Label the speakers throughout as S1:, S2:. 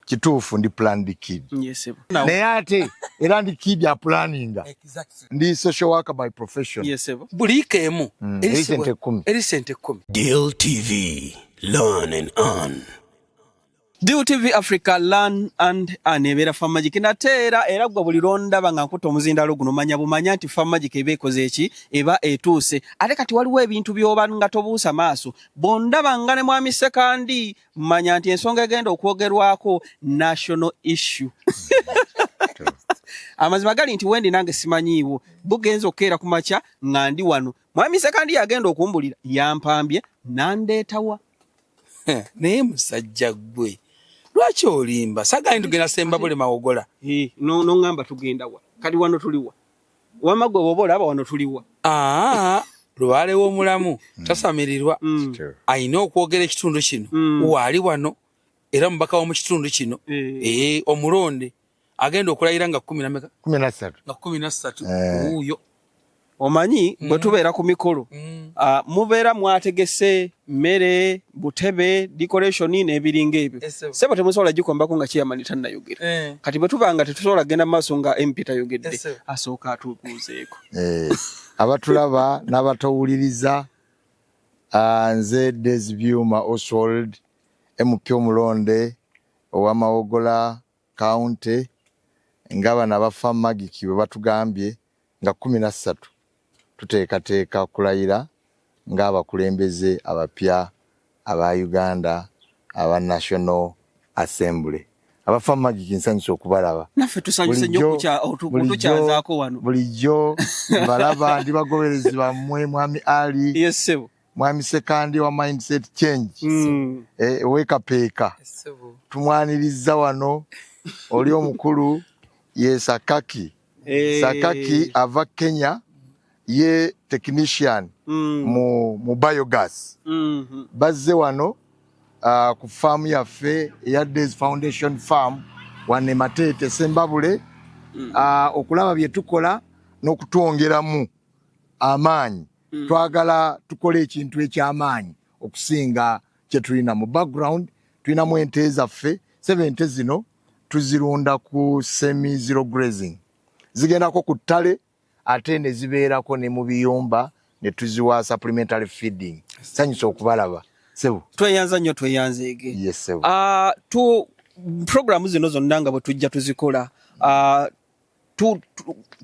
S1: kituufu ndi planned kid.
S2: Yes.
S1: Naye ate era ndi kid ya planninga. Exactly. Ndi social worker by profession.
S2: Yes.
S3: Bulikemu.
S1: Erisente 10.
S4: Deal TV. Learn and earn.
S2: Deal TV Africa Learn and Earn ebera Farmagic nateera era gwa buli londa banga nkuto omuzindalo guno manya bumanya nti Farmagic ebekoze eki eba etuuse ate kati waliwo ebintu byoba nga tobuusa maaso bonda bangane mwami sekandi manya nti ensonga egenda okwogerwako national issue amazima gali nti wendi nange simanyiiwo bugenzo okera kumacha ngandi wano mwami sekandi yagenda okumbulira yampambye nandeetawa
S3: naye musajja gwe lwaki olimba sagandi tugenda semba bule mawogola
S2: no ngamba tugenda wa kati wano tuliwa wamagwe bobola aba wano tuliwa
S3: lwale w'omulamu tasamirirwa ayina okwogera ekitundu kino waali wano era mubaka wo mu kitundu kino omulonde agenda okulayira nga 13 uyo
S2: omanyi bwe tubeera ku mikolo mubeera mwategese mmere butebe decoration n'ebiringa ebyo sebo temusobola gikombako nga chairman tannayogera kati bwe tubanga tetusobola genda maaso nga MP tayogedde asooka atubuuzeeko
S1: abatulaba n'abatawuliriza nze Desbyuma Oswald MP omulonde ow'Amawogola County ngaba n'aba Farmagic bwe batugambye nga 13 tuteekateeka kulayira ng'abakulembeze abapya aba Uganda aba National Assembly aba Farmagic nsanyusa okubalaba
S2: naffe tusanyuse nnyo okutukyazaako wano
S1: bulijjo balaba ndi bagoberezi bammwe mwami Ali
S2: yes sebo
S1: mwami sekandi wa mindset change wekapeeka tumwaniriza wano oli omukulu ye Sakaki Sakaki ava Kenya ye technician mu biogas bazze wano ku farm yaffe ya Days Foundation Farm wane Matete Sembabule okulaba bye tukola n'okutwongeramu amaanyi twagala tukole ekintu eky'amaanyi okusinga kye tulina mu background tulinamu ente zaffe 7 ente zino tuzirunda ku semi zero grazing zigendako ku ttale ate ne zibeerako ne mu biyumba ne tuziwa supplementary feeding sanyusa okubalaba sebo
S2: tweyanza nnyo tweyanzeege
S1: yes sebo
S2: tu programu zino zonna nga bwe tujja tuzikola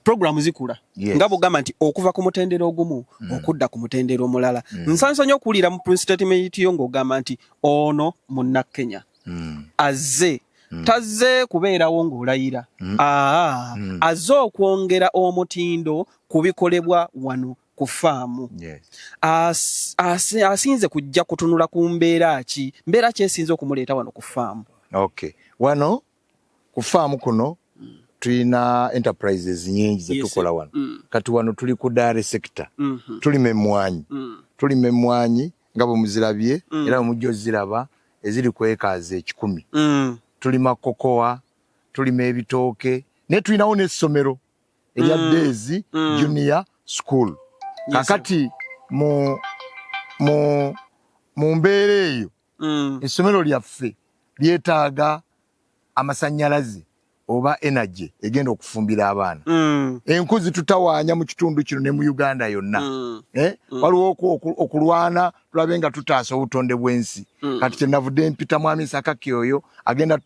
S2: programu zikula nga bugamba nti okuva ku mutendero ogumu okudda ku mutendero omulala nsanyusa nnyo okuwulira mu statement yo ng'ogamba nti ono munnakenya azze tazze kubeerawo ng'olayira azze okwongera omutindo ku bikolebwa wano ku faamu asinze kujja kutunula ku mbeera ki esinze okumuleeta wano ku faamu
S1: wano ku faamu kuno tulina enterprises nyingi zetukola wano kati wano tuli ku dairy sector tulima emmwanyi nga bwe muzirabye era mujja oziraba eziri ku acres 10 tulima kokoa tulima ebitooke ne tulinawo n'essomero erya Days Junior School kakati mu mbeera eyo essomero lyaffe lyetaaga amasannyalaze oba energy egenda okufumbira abaana enkuzi tutawaanya mu kitundu kino ne mu Uganda yonna waliwo okulwana tulabe nga tutaasa obutonde bw'ensi kati kyenavudde mpita mwami Sakaki oyo agenda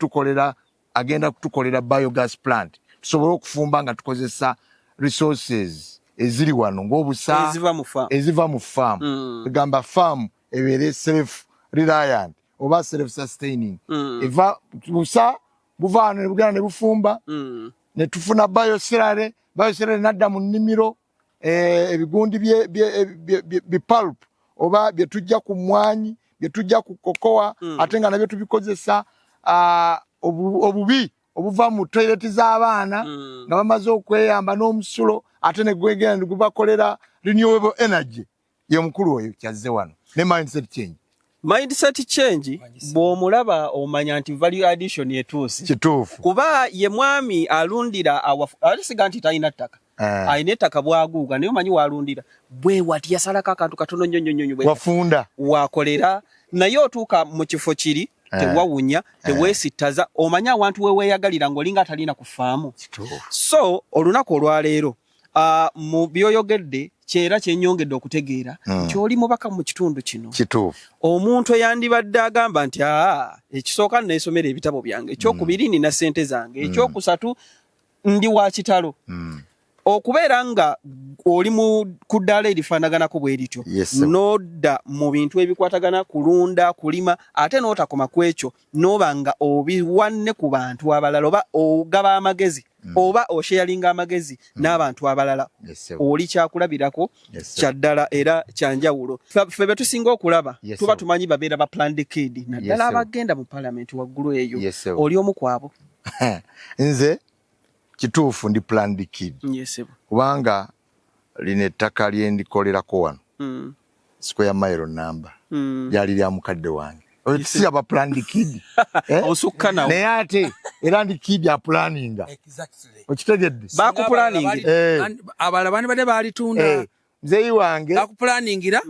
S1: kutukolera biogas plant tusobole okufumba nga tukozesa resources eziri wano ng'obusa eziva mu farm tugamba farm ebeere self reliant oba self sustaining eva busa buva wano ne bugenda ne bufumba ne tufuna biocerare nadda mu nnimiro ebigundi bipulp oba bye tujja ku mmwanyi bye tujja ku kokoa ate nga nabyo tubikozesa obubi obuva mu toilet z'abaana nga bamaze okweyamba n'omusulo ate ne gwegenda ne gubakolera renewable energy ye mukulu oyo kyazze wano ne mindset change bw'omulaba omanya nti value addition etuusi kituufu
S2: kuba ye mwami alundira alisiga nti talina ttaka ayina ettaka bwaguuga naye omanyi waalundira bwe wati yasalako akantu katono nnyo wafunda wakolera naye otuuka mu kifo kiri tewawunya teweesittaza omanya awantu weweeyagalira ng'olinga atalina kufaamu so olunaku olwaleero mu byoyogedde kyera kyenyongedde okutegeera nti oli mubaka mu kitundu kino omuntu eyandibadde agamba nti ekisooka nneesomera ebitabo byange ekyokubiri nina ssente zange ekyokusatu ndi wa kitalo okubeera nga oli ku ddaala erifaanaganako bwe lityo n'odda mu bintu ebikwatagana kulunda kulima ate n'otakoma ku ekyo n'oba nga obiwanne ku bantu abalala oba ogaba amagezi oba osheyalinga amagezi n'abantu abalala oli kyakulabirako kya ddala era kyanjawulo ffe be tusinga okulaba tuba tumanyi babeera ba planned kid naddala abagenda mu paalamenti waggulu eyo oli omu kwabo
S1: nze kituufu ndi planned kid kubanga lino ettaka lye ndikolerako wano square mile number lyali lya mukadde wange si aba planned kid
S2: osukka nawe
S1: naye ate era ndi kid aplaninga okitegedde
S3: bakupulaningira abala bani bade balitunda
S1: mzeyi wange
S3: bakupulaningira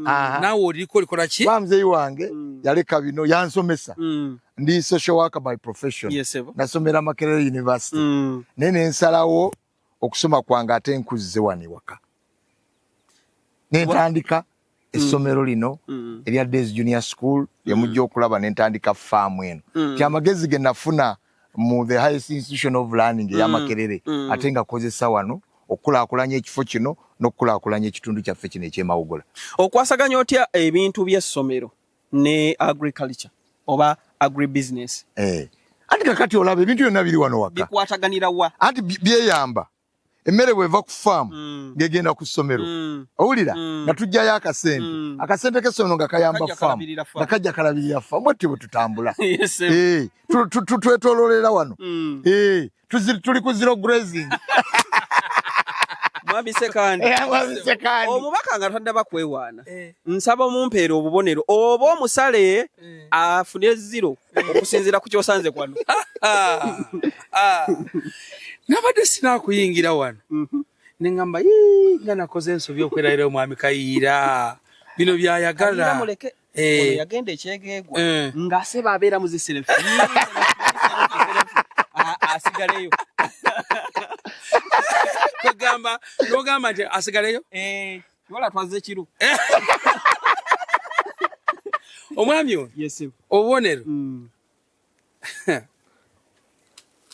S3: nawe oliko olikola ki
S1: ba mzeyi wange yaleka bino yansomesa ndi social worker by profession nasomera Makerere University nene nsalawo okusoma kwange ate nkuzize wano ewaka nentandika essomero lino erya Days Junior School yamujja okulaba nentandika farm eno kyamagezi ge nafuna mu the highest institution of learning ya Makerere ate nga kozesa wano okulaakulanya ekifo kino n'okulaakulanya ekitundu kyaffe kino ekyemawugola
S2: okwasaganya otya ebintu by'essomero ne agriculture oba agribusiness
S1: anti kakati olaba ebintu byonna biri wano waka
S2: bikwataganira wa
S1: anti byeyamba emmere bweva ku farm ngegenda ku ssomero owulira nga tujjayo akasente k'essomero nga kayamba farm nga kajja kalabirira farm bwe bwe tutambula twetololera wano tuli ku zero grazing
S2: Mwami Sekandi omubaka nga tadda bakwewaana nsaba omumpeera obubonero oba omusale afune zero okusinziira ku kyosanze kwano
S3: nabadde sinakuyingira wano neŋŋamba nga nakoze ensobi okwerayira omwami Kayiira bino byayagala
S2: yagenda ekyegeegwa ng'aseba abeera muzisirefu asigaleyo
S3: nogamba nti asigaleyo
S2: wala twaze kiru
S3: omwami ono obubonero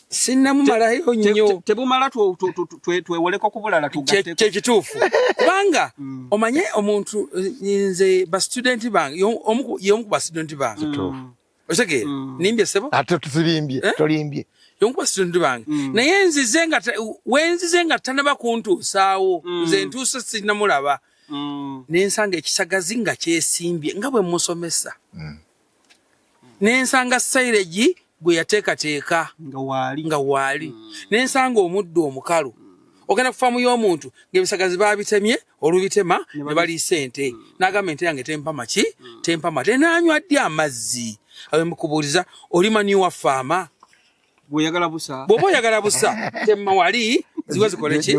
S3: sinnamumalayo nnyo
S2: tebumala twewoleko kubulala
S3: kyekituufu kubanga omanye omuntu nze bastudenti bange y'omu ku bastudenti bange otegeera nimbye sebo
S1: ate tolimbye
S3: y'omu ku bastudenti bange naye wenzize nga tanaba kuntuusaawo nze ntuuse sinnamulaba nensanga ekisagazi nga kyesimbye nga bwe musomesa nensanga sairegi gwe yateekateeka nga waali nensanga omuddo omukalu ogenda ku faamu y'omuntu ng'ebisagazi babitemye olubitema ne baliisa ente n'agamba ente yange tempa maki tempa mate n'anywa ddi amazzi awemukubuuliza oli maniwa faama bw'oba oyagala busa temma wali ziwe zikole ki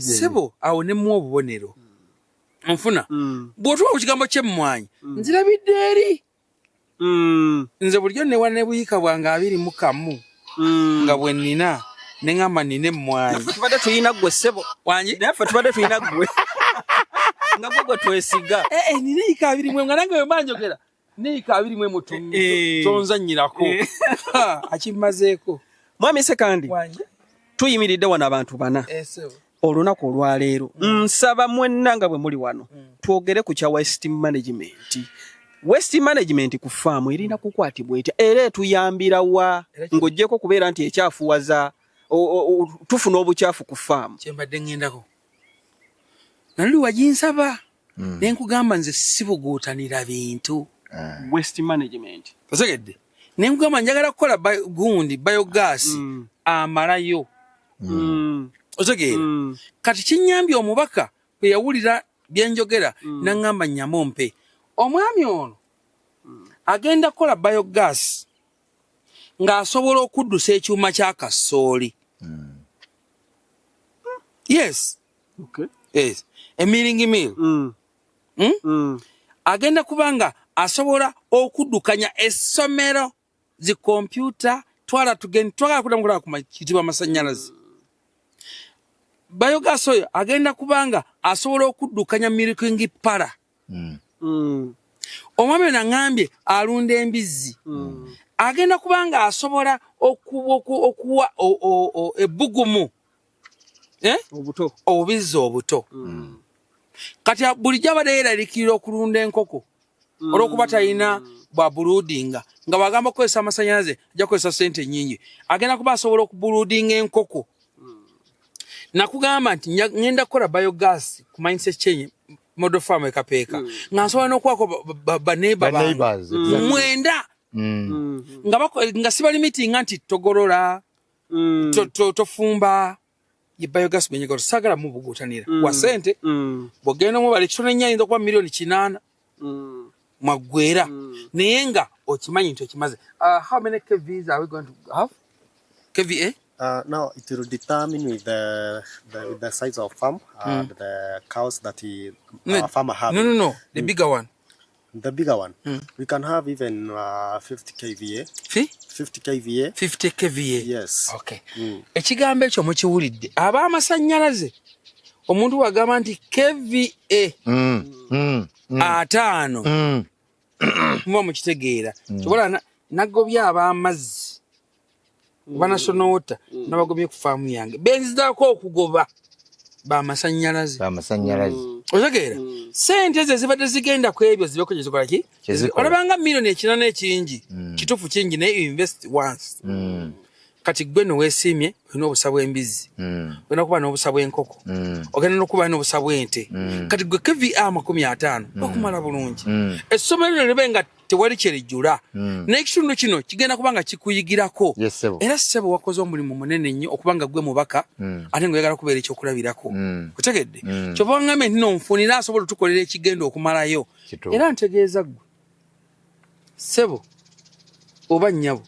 S3: sebo awo nemmuwa obubonero nfuna bw'otuwa ku kigambo ky'emmwanyi nzirabidde eri nze bulijjo newa ne buyika bwange 21 nga bwe nnina ne ŋŋamba nnina emmwanyi
S2: tubadde tulina ggwe ssebo naye ffe tubadde tulina ggwe nga gwe twesiga
S3: nina eyika 21 nga nange wemanjogera neyika 21 tonzannyirako akimazeeko
S2: mwami Sekandi tuyimiridde wano abantu bana olunaku olwaleero nsaba mwenna nga bwe muli wano twogere ku kya waste management waste management ku faamu erina kukwatibwa etya era etuyambira wa ng'oggyeko kubeera nti ekyafuwaza tufuna obukyafu ku faamu
S3: kyembadde ŋŋendako naluli waginsaba ne nkugamba nze sibuguutanira bintu
S2: waste management
S3: otegedde ne nkugamba njagala kukola gundi biogas amalayo otegeera kati kinyambye omubaka bwe yawulira byenjogera naŋŋamba nnyama ompe omwami ono agenda kukola biogas ng'asobola okuddusa ekyuma kya kasooli yes emiringi mil agenda kubanga asobola okuddukanya essomero zi computer twala tugenda twagala kudamukula ku kitibwa masanyalazi biogas oyo agenda kubanga asobola okuddukanya milking para omwami nangambye alunda embizzi agenda kubanga asobola okuwa ebbugumu
S2: obuto
S3: obuzzi obuto kati buli jabade yeraliikirira okulunda enkoko olwokuba talina bwa broodinga nga bagamba kukozesa amasanyalaze ajja kukozesa sente nnyingi agenda kuba asobola okubroodinga enkoko nakugamba nti ngenda kukola biogas ku mindset change model farm ekapeeka nga nsobola n'okuwako baneighbor mwenda nga siba limitinga nti togolola tofumba ye biogas benyegoto sagala mu bugutanira wa sente bogenda mu bali kitone nnyo ayinza okuba milioni 8 mwagwera naye nga okimanyi nti okimaze how many kVs are we going to have kVA
S5: now it will determine with the size of farm and the cows that our farmer have.
S3: No, the bigger one.
S5: The bigger one. We can have even 50 kVA. 50 kVA. 50
S3: kVA.
S5: Yes.
S3: Okay. Ekigambo ekyo mukiwulidde aba amasanyalaze omuntu wagamba nti kVA 5 mwa mukitegeera kibola nagobya ab'amazzi National Water nabagobye ku faamu yange benzizaako okugoba bamasanyalaze otegeera sente ze zibadde zigenda ku ebyo zibeko kye zikola ki olabanga milioni 8 ekingi kituufu kingi naye invest once kati gwe noweesiimye olina obusa bw'embizzi olina kuba n'obusa bw'enkoko ogenda n'okuba n'obusa bw'ente kati gwe KVA 50 okumala bulungi essomero lino libe nga tewali kyerijjula n'ekitundu kino kigenda kuba nga kikuyigirako era ssebo wakoze omulimu munene nnyo okuba nga gwe mubaka ate ng'oyagala kubeera ekyokulabirako otegedde kyova ngambe nti nonfunira asobola otukolera ekigenda okumalayo era ntegeeza ggwe ssebo oba nnyabo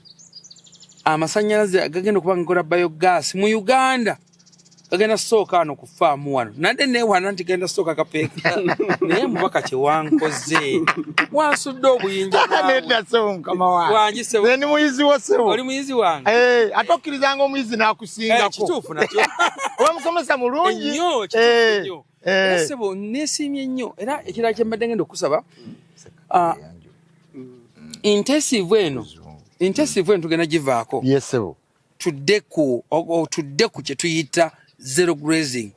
S3: amasanyalaze gagenda okuba ngakola biogas mu Uganda gagenda sooka ano ku faamu wano nadde neewana nti genda sooka kapeeka naye mubaka kyewankoze wansudde obuyinja
S1: ni muyizi wo sebo
S3: oli muyizi wange
S1: ate okkirizanga omuyizi n'akusingako
S3: kituufu nakyo
S1: oba musomesa mulungi
S3: nnyo kituufu nnyo era sebo neesiimye nnyo era ekirala kye mbadde ngenda okusaba intensive eno tugenda givaako tudde ku kye tuyita zero grazing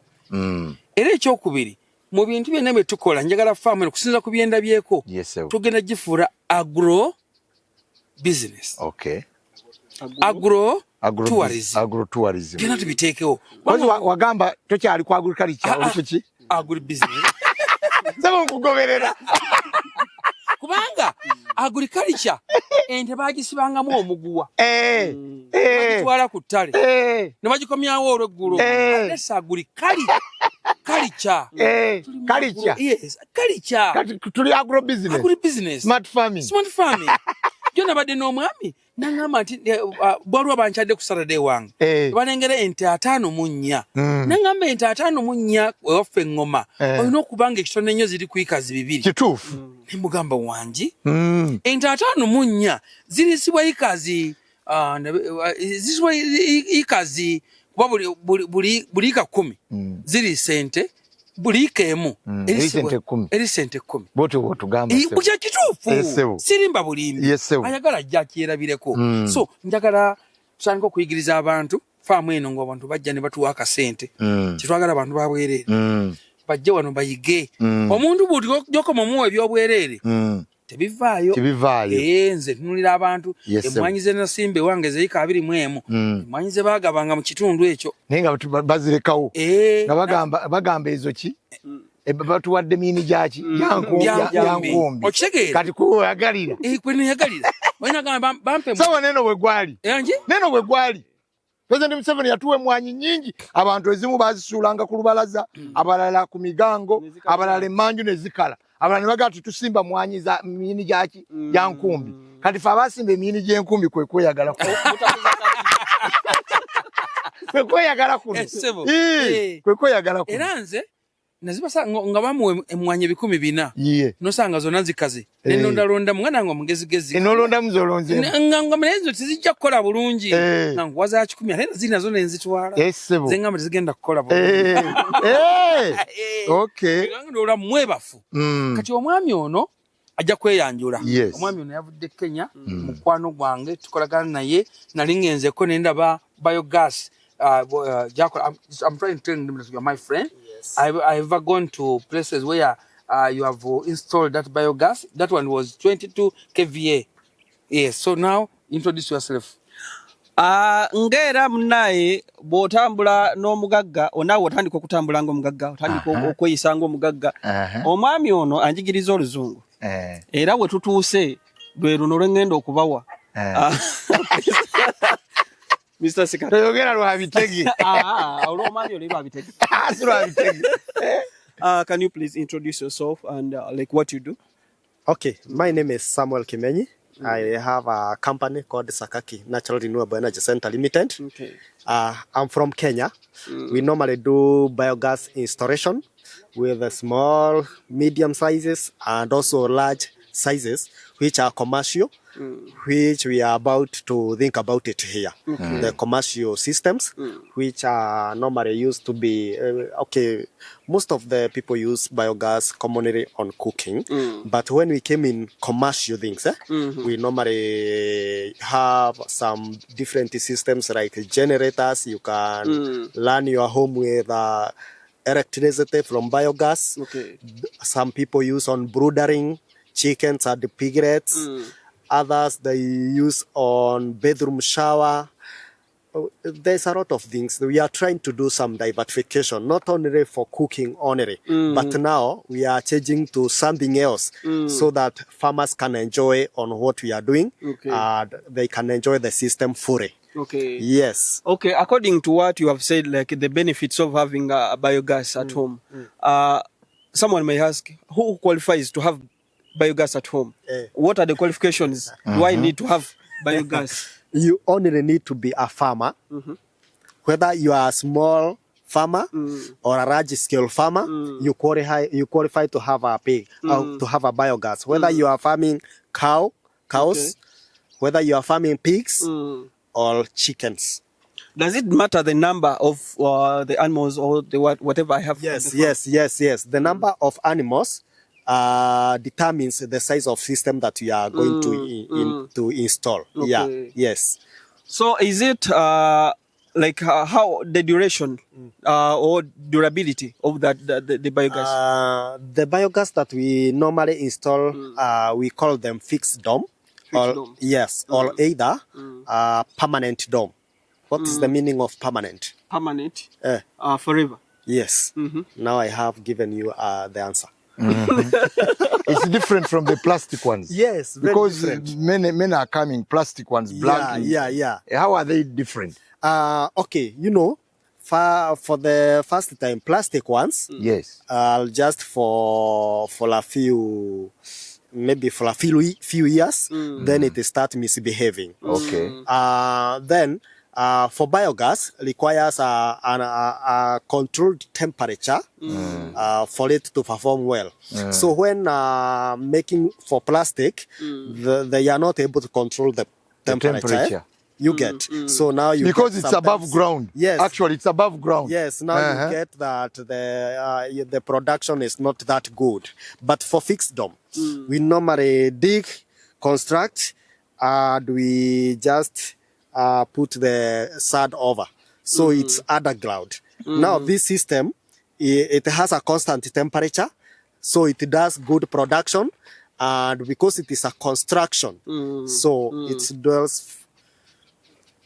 S3: era ekyokubiri mu bintu byonna bye tukola njagala faamu eno kusinza ku byendabyeko tugenda gifuula agro business agro tourism byonna tubiteekewo
S1: wagamba tokyali ku agriculture olikoki
S3: agro business
S1: sebo nkugoberera
S3: kubanga agriculture ente bagisibangamu omuguwa bagitwala ku ttale ne bagikomyawo olweggulo alesa agriculture
S1: tuli agro business smart farming
S3: jona badde n'omwami nangamba nti bwaliwo bankyadde ku Saturday wange balengera ente 54 nangamba ente 54 ewaffe eŋŋoma olina okuba nga ekitone nnyo ziri ku ikazi 2
S1: kituufu
S3: nemugamba wangi ente 54 zirisibwa ikazi kuba buli ika 10 ziri sente buli ika emu eri sente 10 bukya kituufu sirimba bulimbi ayagala ajja akyerabireko so njagala tutandika okuyigiriza abantu faamu eno ng'abantu bajja ne batuwa akasente kyetwagala abantu babwereere bajje wano bayige omuntu bw'ojokoma omuwa ebyobwereere tebivaayo nze tunulira abantu emmwanyi ze nasimba ewange zeyika 21 emmwanyi ze baagabanga mu kitundu ekyo
S1: naye nga bazirekawo nga bagamba ezo ki batuwadde miini gyaki yankumbi kati kuyagalira
S3: kweneyagalira
S1: sawa neno bwe gwali President Museveni yatuwa emmwanyi nnyingi abantu ezimu bazisuulanga ku lubalaza abalala ku migango abalala emmanju ne zikala abalala ne bagamba tusimba mmwanyi za miini gyaki yankumbi kati fe abasimba emiini gy'enkumbi kwe kweyagala kwe kweyagala kuno
S3: Essebo.
S1: Kwe kweyagala kuno
S3: Era nze nazibasa nga bamuwe emmwanyi 400
S1: Ye.
S3: nosanga zonna zikaze nenondalonda mwana nga mugezigezi
S1: Enolonda muzolonze.
S3: nga mlezo tizijja kukola bulungi nga ngwaza 10 ate zina zo nenzitwala
S1: Essebo.
S3: zenga zigenda kukola bulungi
S1: Okay.
S3: ndola mwebafu kati omwami ono ajja kweyanjula
S1: Yes.
S3: omwami ono yavudde Kenya mukwano gwange tukolagana naye nali ngenzeko nendaba biogas I'm trying to tell them that you are my friend.
S5: Yes.
S3: I've ever gone to places where you have installed that biogas. That one was 22 kVA. Yes. So now introduce yourself.
S2: Ngera munaye bw'otambula n'omugagga onaawe otandika okutambula ng'omugagga otandika okweyisa ng'omugagga omwami ono anjigiriza oluzungu era we tutuuse lwe luno lwe ŋŋenda okubawa Mr. Sikata
S1: Toyogera lwa bitegi.
S2: olw'omwami oli lwa bitegi.
S1: Si lwa bitegi.
S2: Can you please introduce yourself and like what you do?
S5: Okay, my name is Samuel Kimenyi. I have a company called Sakaki Natural Renewable Energy Center Limited.
S2: Okay.
S5: I'm from Kenya. We normally do biogas installation with small, medium sizes and also large sizes, which are commercial, which we are about to think about it here. The commercial systems, which are normally used to be, most of the people use biogas commonly on cooking. But when we came in commercial things, we normally have some different systems like generators. You can run your home with electricity from biogas.
S2: Okay.
S5: Some people use on broodering chickens and piglets. Others they use on bedroom shower. There's a lot of things. We are trying to do some diversification, not only for cooking only, but now we are changing to something else so that farmers can enjoy on what we are doing and they can enjoy the system fully.
S2: Okay.
S5: Yes.
S2: Okay, according to what you have said, like the benefits of having a biogas at home, someone may ask, who qualifies to have biogas at home? What are the qualifications? Do I need to have biogas?
S5: You only need to be a farmer, whether you are a small farmer or a large scale farmer, you qualify to have a pig or to have a biogas. Whether you are farming cows, whether you are farming pigs or chickens.
S2: Does it matter the number of the animals or the whatever I have?
S5: Yes. The number of animals determines the size of system that you are going to install.
S2: Okay.
S5: Yeah. Yes.
S2: So is it like how the duration or durability of the biogas?
S5: The biogas that we normally install, we call them fixed dome. Or either permanent dome. What is the meaning of permanent?
S2: Permanent. Forever.
S5: Yes. Now I have given you the answer.
S1: It's different from the plastic ones.
S5: Yes, very
S1: because
S5: different.
S1: many are coming plastic ones, black.
S5: Yeah.
S1: How are they different?
S5: Okay, for the first time, plastic ones.
S1: Yes.
S5: Just for a few. Maybe for a few years, then it start misbehaving.
S1: Okay.
S5: Then for biogas requires a controlled temperature for it to perform well. So when making for plastic, they are not able to control the temperature. You get. So now you
S1: because it's above ground.
S5: Yes.
S1: Actually, it's above ground.
S5: Yes. Now you get that the production is not that good. But for fixed dome, we normally dig, construct, and we just put the sod over. So it's underground. Now this system, it has a constant temperature, so it does good production, and because it is a construction, so it does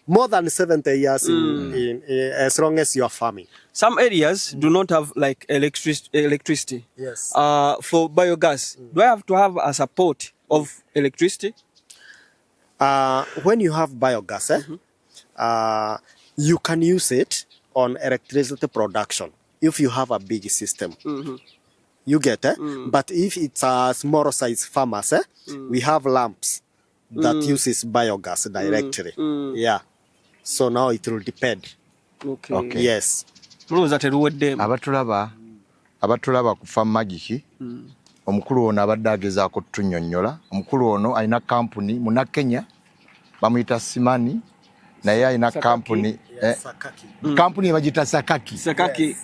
S5: more than 70 years in as long as you are farming.
S2: Some areas do not have like electricity.
S5: Yes.
S2: For biogas, do I have to have a support of electricity?
S5: When you have biogas, you can use it on electricity production if you have a big system. You get it? But if it's a smaller size farmers, we have lamps that uses biogas directly. Yeah. So now it will depend.
S2: Okay.
S5: Yes.
S1: Abatulaba abatulaba ku Farm Magic omukulu ono abadde agezaako tunyonnyola. Omukulu ono alina kampuni muna Kenya bamuyita Simani naye alina kampuni kampuni bagita Sakaki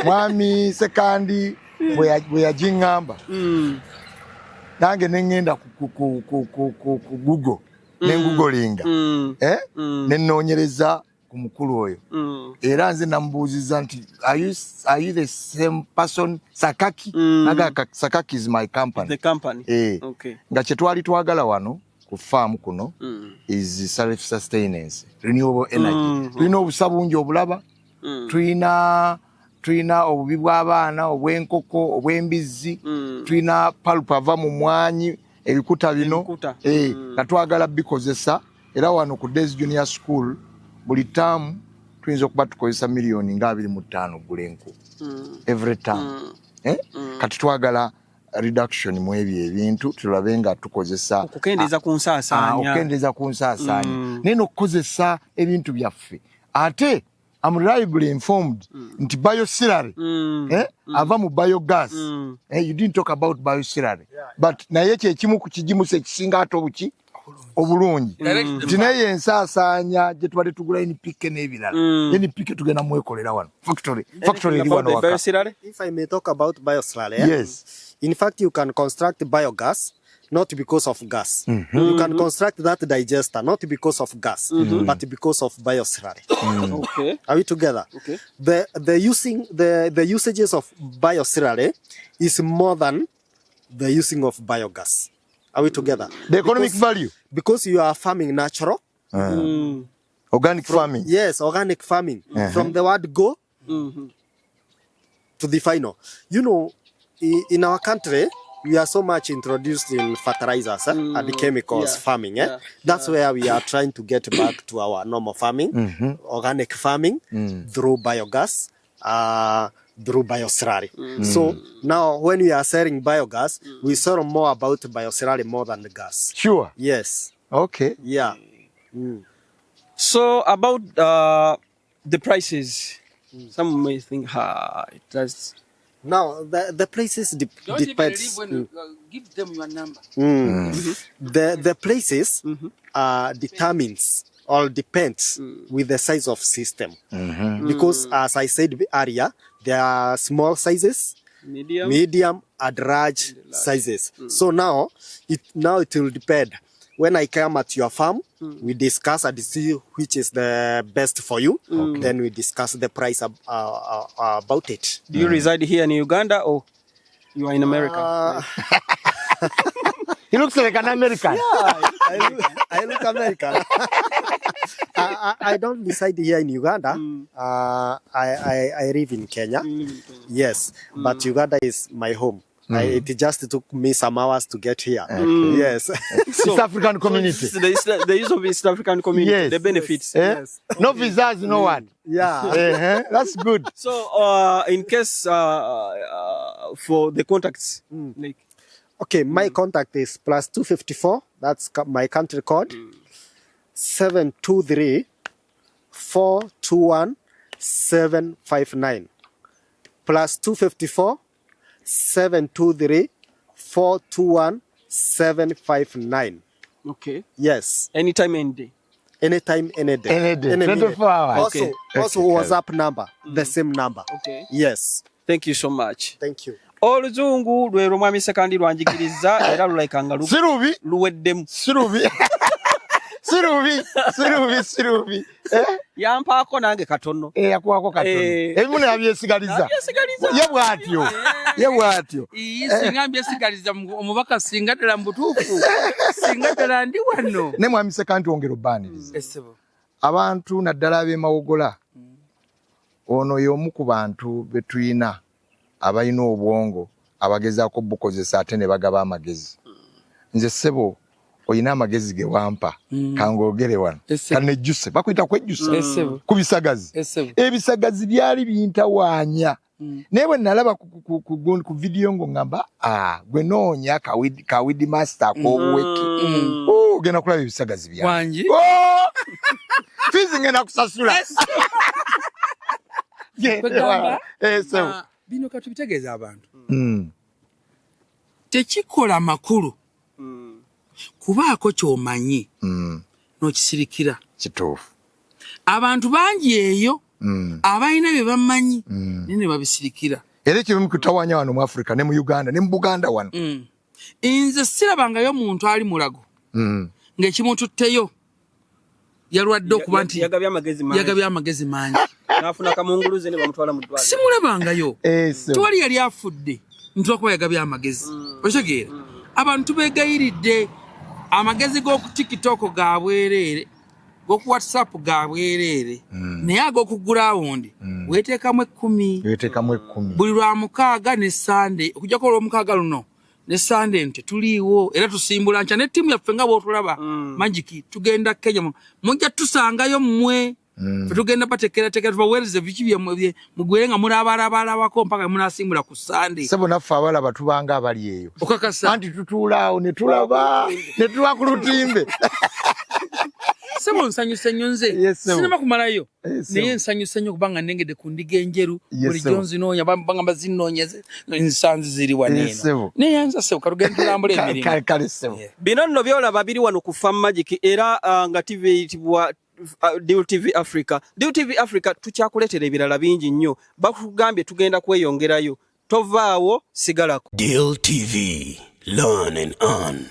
S1: mwami Sekandi bwe yagingamba nange nengenda ku Google nengugolinga nennoonyereza ku mukulu oyo era nze namubuuziza nti are you the same person Sakaki naga Sakaki is my company
S2: the company
S1: okay nga kye twali twagala wano ku farm kuno is self sustenance renewable energy tulina obusabungi obulaba tulina obubi bw'abaana obw'enkoko obw'embizzi tulina palupu ava mu mwanyi ebikuta bino nga twagala bikozesa era wano ku Days Junior School buli taamu tuyinza okuba tukozesa miliyoni nga 25 gulenku every time kati twagala reduction mu ebyo ebintu tulabe nga tukozesa
S2: okukendeeza ku nsaasaanya naye n'okukozesa ebintu byaffe ate I'm reliably informed nti bioslurry ava mu biogas you didn't talk about bioslurry but naye kyekimu ku kigimusa ekisinga ate obuki obulungi nti naye ensaasaanya gye tubadde tugula NPK n'ebirala NPK tugenda mwekolera wano factory eri wano waka.
S5: If I may talk about bioslurry,
S1: yes,
S5: in fact you can construct biogas not because of gas. You can construct that digester not because of gas, but because of bioslurry.
S2: Okay.
S5: Are we together?
S2: Okay.
S5: The usages of bioslurry is more than the using of biogas. Are we together?
S1: The economic value
S5: because you are farming natural,
S1: organic farming.
S5: Yes, organic farming from the word go to the final. You know, in our country, we are so much introduced in fertilizers and chemicals farming. That's where we are trying to get back to our normal farming, organic farming through biogas, through bioslurry. So now when we are selling biogas, we sell more about bioslurry more than the gas.
S1: Sure.
S5: Yes.
S1: Okay.
S5: Yeah.
S2: So about the prices, some may think it does.
S5: Now the places depends.
S3: Give them your number.
S5: The places determines or depends with the size of system, because as I said earlier, there are small sizes, medium and large sizes. So now it will depend. When I come at your farm, we discuss and see which is the best for you. Then we discuss the price about it.
S2: Do you reside here in Uganda or you are in America?
S1: He looks like an American.
S5: Yeah, I look American. I don't reside here in Uganda. I live in Kenya. Yes, but Uganda is my home. It just took me some hours to get here. Yes.
S1: So, East African community.
S2: The use of East African community,
S1: yes,
S2: the benefits.
S5: Yes.
S1: No visas, no one.
S5: Yeah.
S1: That's good.
S2: So, in case for the contacts, like.
S5: Okay, my contact is +254. That's my country code. 723 421 759. +254 723 421 759.
S2: Okay.
S5: Yes.
S2: Anytime, any day.
S5: Anytime, any day.
S1: Any day. 24 hours.
S5: Also WhatsApp number, the same number.
S2: Okay.
S5: Yes.
S2: Thank you so much.
S5: Thank you.
S2: Oluzungu lwe mwami Sekandi lwanjigiriza era lulaikanga luweddemu. Sirubi. Yampaako nange katono.
S1: Yakuwako katono. Ebimu nabyesigaliza. Ye bwatyo.
S3: Singa mbyesigaliza omubaka singa ddala mbutuufu. Singa ddala ndi wano.
S1: Ne mwami Sekandi ongera obbaaniriza. Abantu naddala ab'emawogola. Ono y'omu ku bantu be tuyina abalina obwongo abagezaako bukozesa ate ne bagaba amagezi. Nze ssebo oyina amagezi ge wampa kangoogere wano kanejjuse bakuyita kwejjusa ku bisagazi ebisagazi byali bintawaanya naye bwe nalaba ku vidiyo ngo ngamba gwe noonya kawidi master k'obuweki genda kulaba ebisagazi byange fiizi ngenda kusasula
S3: bino katubitegeeza abantu tekikola makulu kubaako kyomanyi n'okisirikira
S1: kituufu
S3: abantu bangi eyo abalina bye bamanyi ne babisirikira
S1: era ekibimu kutawanya wano mu Africa ne mu Uganda ne mu Buganda wano
S3: nze sirabangayo muntu ali mulago ng'ekimututteyo yalwadde okuba nti yagabye amagezi mangi
S2: n'afuna kamunguluze ne bamutwala mu ddwaliro
S3: simulabangayo tewali yali afudde ntwakuba yagabye amagezi okitegeera abantu beegayiridde amagezi g'oku TikTok ga bwereere g'oku WhatsApp ga bwereere naye ag'okugurawundi weeteekamu 10 buli lwa 6 ne Sunday okujjako olw'omukaaga luno ne Sunday nte tuliiwo era tusimbula nkya ne ttiimu yaffe nga bw'otulaba Magic tugenda Kenya mujja tusangayo mmwe tugenda bateekerateekera tubaweereze biki bye mugwere nga mulabaalabaalabako mpaka munasimbula ku Sunday
S1: sebo naffe abalaba tubanga abali eyo
S3: okakasa
S1: anti tutuulaawo ne tulaba ne tuba ku lutimbe
S3: sebo nsanyuse nnyo nze sinema kumalayo naye nsanyuse nnyo kubanga nnengedde ku ndiga enjeru buli gyonzinoonya banga bazinnoonyeze ensanzi ziri waneeno naye nza sebo katugenda tulambula emirimu
S1: kale sebo
S2: bino nno byolaba biri wano ku Farm Magic era nga TV eyitibwa Deal TV Africa. Deal TV Africa tukyakuleetera ebirala bingi nnyo bakugambye tugenda kweyongerayo tovaawo sigalako.
S4: Deal TV, learn and earn.